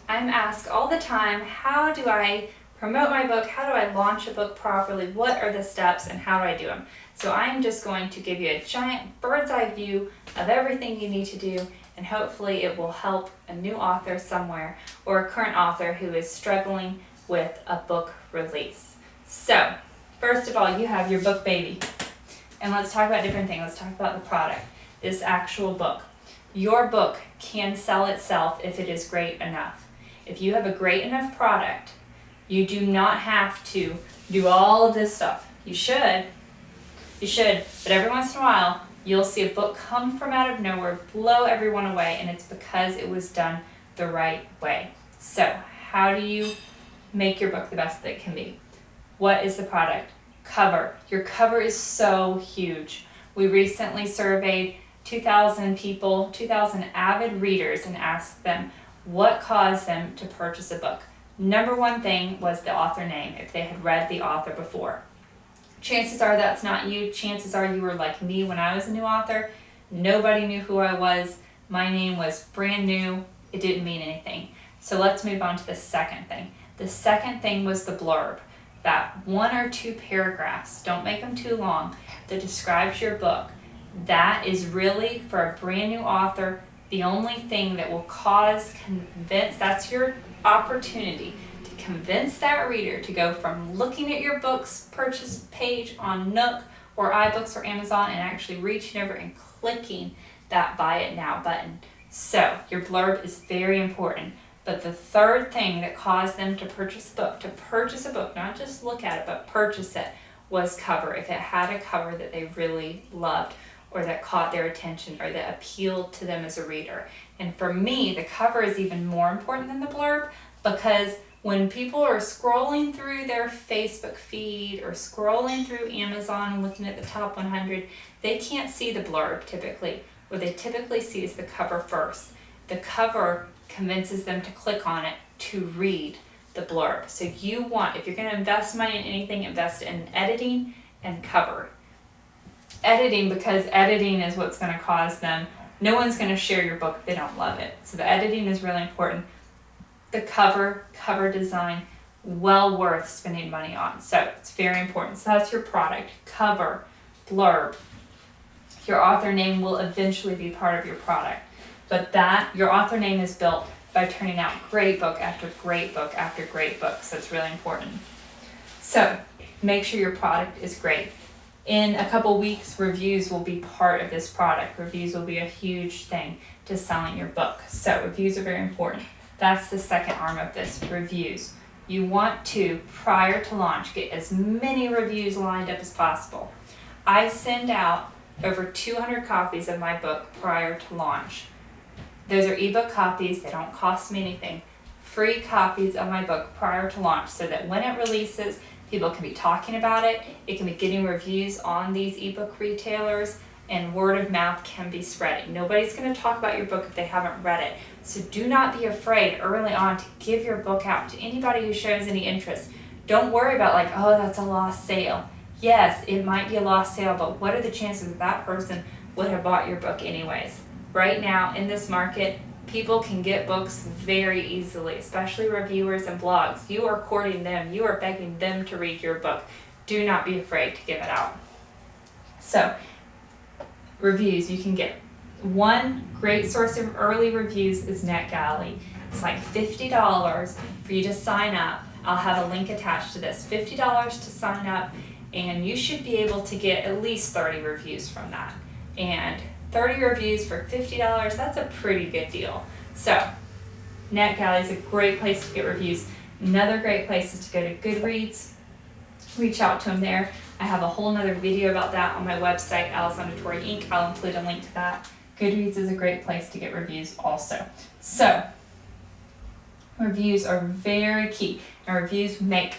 I'm asked all the time, how do I promote my book? How do I launch a book properly? What are the steps and how do I do them? So I'm just going to give you a giant bird's eye view of everything you need to do, and hopefully it will help a new author somewhere or a current author who is struggling with a book release. So, first of all, you have your book baby. And let's talk about different things. Let's talk about the product, this actual book. Your book can sell itself if it is great enough. If you have a great enough product, you do not have to do all of this stuff. You should, but every once in a while, you'll see a book come from out of nowhere, blow everyone away, and it's because it was done the right way. So, how do you make your book the best that it can be? What is the product? Cover. Your cover is so huge. We recently surveyed 2,000 people, 2,000 avid readers, and asked them what caused them to purchase a book. Number one thing was the author name, if they had read the author before. Chances are that's not you. Chances are you were like me when I was a new author. Nobody knew who I was. My name was brand new. It didn't mean anything. So let's move on to the second thing. The second thing was the blurb. That 1 or 2 paragraphs, don't make them too long, that describes your book. That is really, for a brand new author, the only thing that will convince, that's your opportunity to convince that reader to go from looking at your book's purchase page on Nook or iBooks or Amazon and actually reaching over and clicking that Buy It Now button. So your blurb is very important. But the third thing that caused them to purchase a book, not just look at it, but purchase it, was cover. If it had a cover that they really loved or that caught their attention or that appealed to them as a reader. And for me, the cover is even more important than the blurb, because when people are scrolling through their Facebook feed or scrolling through Amazon and looking at the top 100, they can't see the blurb typically. What they typically see is the cover first. The cover convinces them to click on it to read the blurb. So if you're going to invest money in anything, invest in editing and cover. Editing, because editing is what's going to cause them. No one's going to share your book if they don't love it. So the editing is really important. The cover design, well worth spending money on. So it's very important. So that's your product, cover, blurb. Your author name will eventually be part of your product. But your author name is built by turning out great book after great book after great book. So it's really important. So make sure your product is great. In a couple weeks, reviews will be part of this product. Reviews will be a huge thing to selling your book. So reviews are very important. That's the second arm of this, reviews. You want to, prior to launch, get as many reviews lined up as possible. I send out over 200 copies of my book prior to launch. Those are ebook copies. They don't cost me anything. Free copies of my book prior to launch, so that when it releases, people can be talking about it. It can be getting reviews on these ebook retailers, and word of mouth can be spreading. Nobody's going to talk about your book if they haven't read it. So do not be afraid early on to give your book out to anybody who shows any interest. Don't worry about that's a lost sale. Yes, it might be a lost sale, but what are the chances that person would have bought your book anyways? Right now, in this market, people can get books very easily, especially reviewers and blogs. You are courting them. You are begging them to read your book. Do not be afraid to give it out. So, reviews, you can get one great source of early reviews is NetGalley. It's like $50 for you to sign up. I'll have a link attached to this. $50 to sign up, and you should be able to get at least 30 reviews from that. And 30 reviews for $50, that's a pretty good deal. So, NetGalley is a great place to get reviews. Another great place is to go to Goodreads. Reach out to them there. I have a whole nother video about that on my website, Alessandra Torre Inc. I'll include a link to that. Goodreads is a great place to get reviews also. So, reviews are very key. And reviews make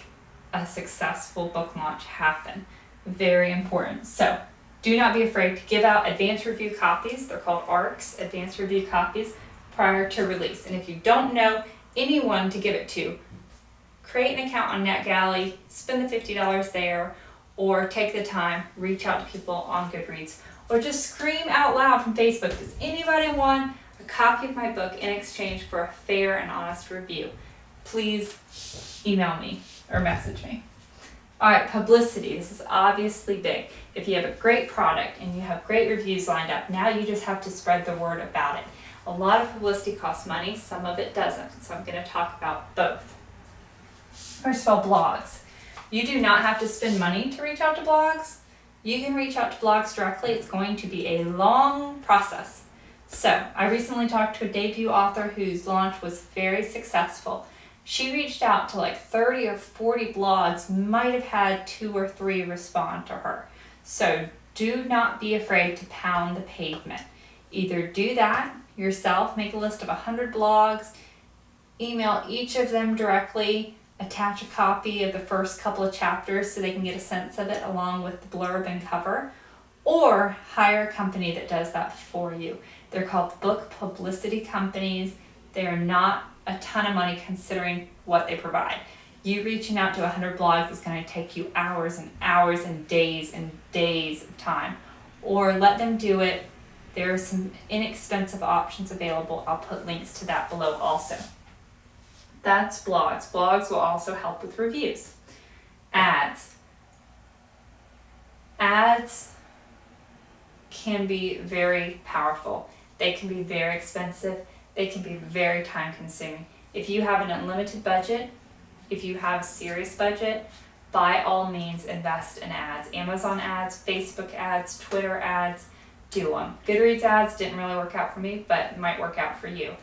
a successful book launch happen. Very important. So, do not be afraid to give out advanced review copies. They're called ARCs, advanced review copies, prior to release. And if you don't know anyone to give it to, create an account on NetGalley, spend the $50 there, or take the time, reach out to people on Goodreads, or just scream out loud from Facebook, does anybody want a copy of my book in exchange for a fair and honest review, please email me or message me. All right, publicity. This is obviously big. If you have a great product and you have great reviews lined up, now you just have to spread the word about it. A lot of publicity costs money, some of it doesn't. So I'm going to talk about both. First of all, blogs. You do not have to spend money to reach out to blogs. You can reach out to blogs directly. It's going to be a long process. So I recently talked to a debut author whose launch was very successful. She reached out to like 30 or 40 blogs, might have had 2 or 3 respond to her. So do not be afraid to pound the pavement. Either do that yourself, make a list of 100 blogs, email each of them directly, attach a copy of the first couple of chapters so they can get a sense of it along with the blurb and cover, or hire a company that does that for you. They're called book publicity companies. They are not a ton of money considering what they provide. You reaching out to 100 blogs is going to take you hours and hours and days of time. Or let them do it. There are some inexpensive options available. I'll put links to that below also. That's blogs. Blogs will also help with reviews. Ads. Ads can be very powerful. They can be very expensive. They can be very time consuming. If you have an unlimited budget, if you have a serious budget, by all means invest in ads. Amazon ads, Facebook ads, Twitter ads, do them. Goodreads ads didn't really work out for me, but might work out for you.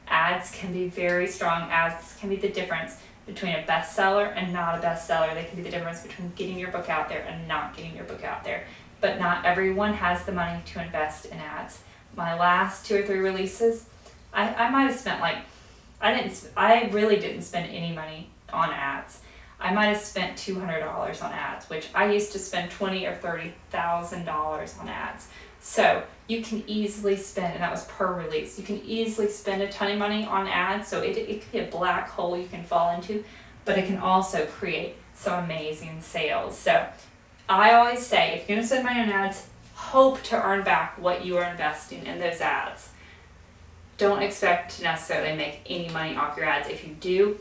Ads can be very strong. Ads can be the difference between a bestseller and not a bestseller. They can be the difference between getting your book out there and not getting your book out there. But not everyone has the money to invest in ads. My last 2 or 3 releases, I might have spent I really didn't spend any money on ads. I might have spent $200 on ads, which I used to spend $20,000 or $30,000 on ads. So you can easily spend, and that was per release, you can easily spend a ton of money on ads. So it could be a black hole you can fall into, but it can also create some amazing sales. So I always say, if you're gonna spend money on ads, hope to earn back what you are investing in those ads. Don't expect to necessarily make any money off your ads. If you do,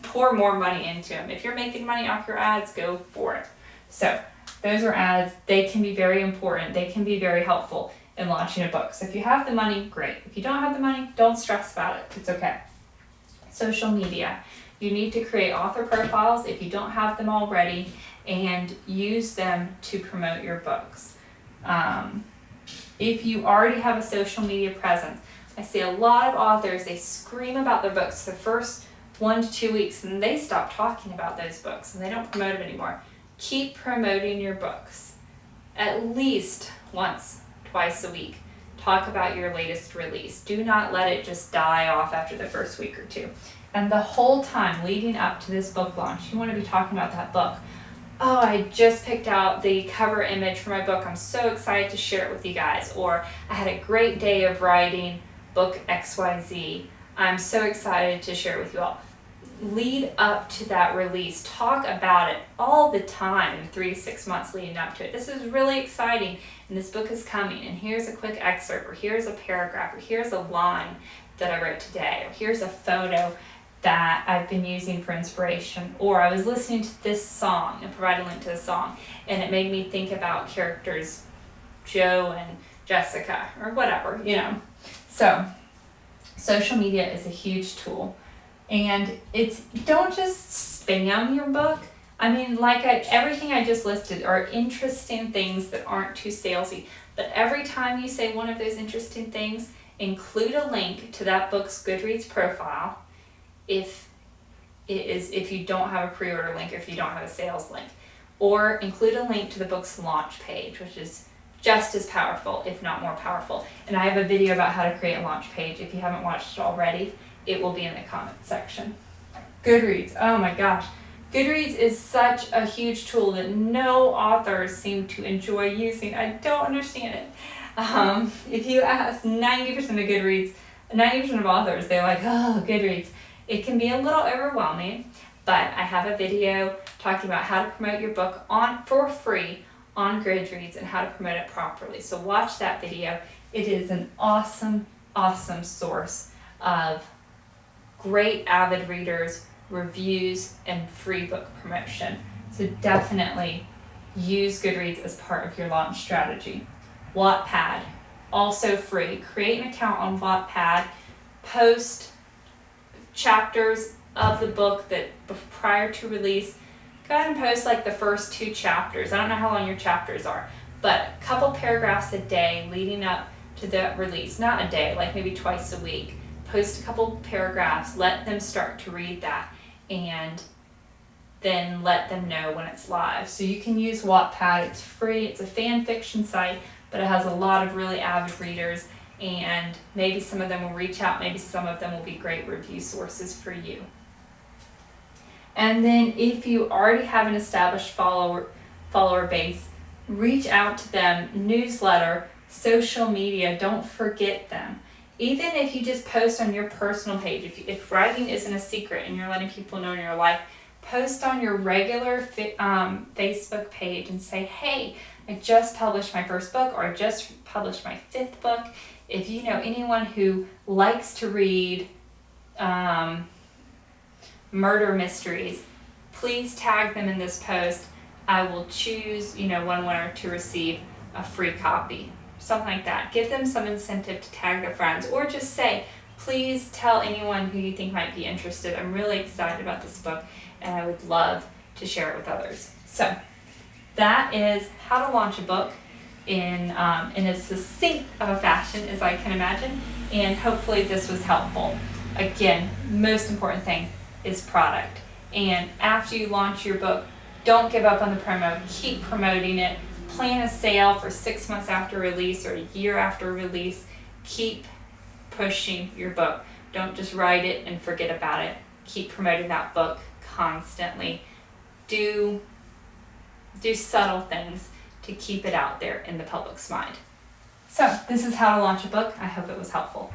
pour more money into them. If you're making money off your ads, go for it. So those are ads. They can be very important. They can be very helpful in launching a book. So if you have the money, great. If you don't have the money, don't stress about it. It's okay. Social media. You need to create author profiles if you don't have them already and use them to promote your books. If you already have a social media presence, I see a lot of authors, they scream about their books the first 1 to 2 weeks and they stop talking about those books and they don't promote them anymore. Keep promoting your books at least once, twice a week. Talk about your latest release. Do not let it just die off after the first week or 2. And the whole time leading up to this book launch, you want to be talking about that book. Oh, I just picked out the cover image for my book. I'm so excited to share it with you guys. Or I had a great day of writing book XYZ. I'm so excited to share it with you all. Lead up to that release. Talk about it all the time in 3 to 6 months leading up to it. This is really exciting and this book is coming and here's a quick excerpt or here's a paragraph or here's a line that I wrote today or here's a photo that I've been using for inspiration, or I was listening to this song and provide a link to the song and it made me think about characters Joe and Jessica or whatever, So social media is a huge tool and don't just spam your book. I mean, everything I just listed are interesting things that aren't too salesy, but every time you say one of those interesting things, include a link to that book's Goodreads profile if you don't have a pre-order link or if you don't have a sales link, or include a link to the book's launch page, which is just as powerful, if not more powerful. And I have a video about how to create a launch page. If you haven't watched it already, it will be in the comment section. Goodreads, oh my gosh. Goodreads is such a huge tool that no authors seem to enjoy using. I don't understand it. If you ask 90% of Goodreads, 90% of authors, they're like, oh, Goodreads. It can be a little overwhelming, but I have a video talking about how to promote your book for free on Goodreads and how to promote it properly. So watch that video. It is an awesome awesome source of great avid readers, reviews, and free book promotion. So definitely use Goodreads as part of your launch strategy. Wattpad, also free. Create an account on Wattpad, post chapters of the book that prior to release. Go ahead and post like the first 2 chapters. I don't know how long your chapters are, but a couple paragraphs a day leading up to the release. Not a day, like maybe twice a week. Post a couple paragraphs, let them start to read that, and then let them know when it's live. So you can use Wattpad, it's free, it's a fan fiction site, but it has a lot of really avid readers, and maybe some of them will reach out, maybe some of them will be great review sources for you. And then if you already have an established follower base, reach out to them, newsletter, social media, don't forget them. Even if you just post on your personal page, if writing isn't a secret and you're letting people know in your life, post on your regular Facebook page and say, hey, I just published my first book, or I just published my 5th book. If you know anyone who likes to read murder mysteries, please tag them in this post. I will choose, one winner to receive a free copy. Something like that. Give them some incentive to tag their friends, or just say, please tell anyone who you think might be interested. I'm really excited about this book and I would love to share it with others. So that is how to launch a book in as succinct of a fashion as I can imagine, and hopefully this was helpful. Again, most important thing is product. And after you launch your book, don't give up on the promo. Keep promoting it. Plan a sale for 6 months after release or a year after release. Keep pushing your book. Don't just write it and forget about it. Keep promoting that book constantly. Do subtle things to keep it out there in the public's mind. So this is how to launch a book. I hope it was helpful.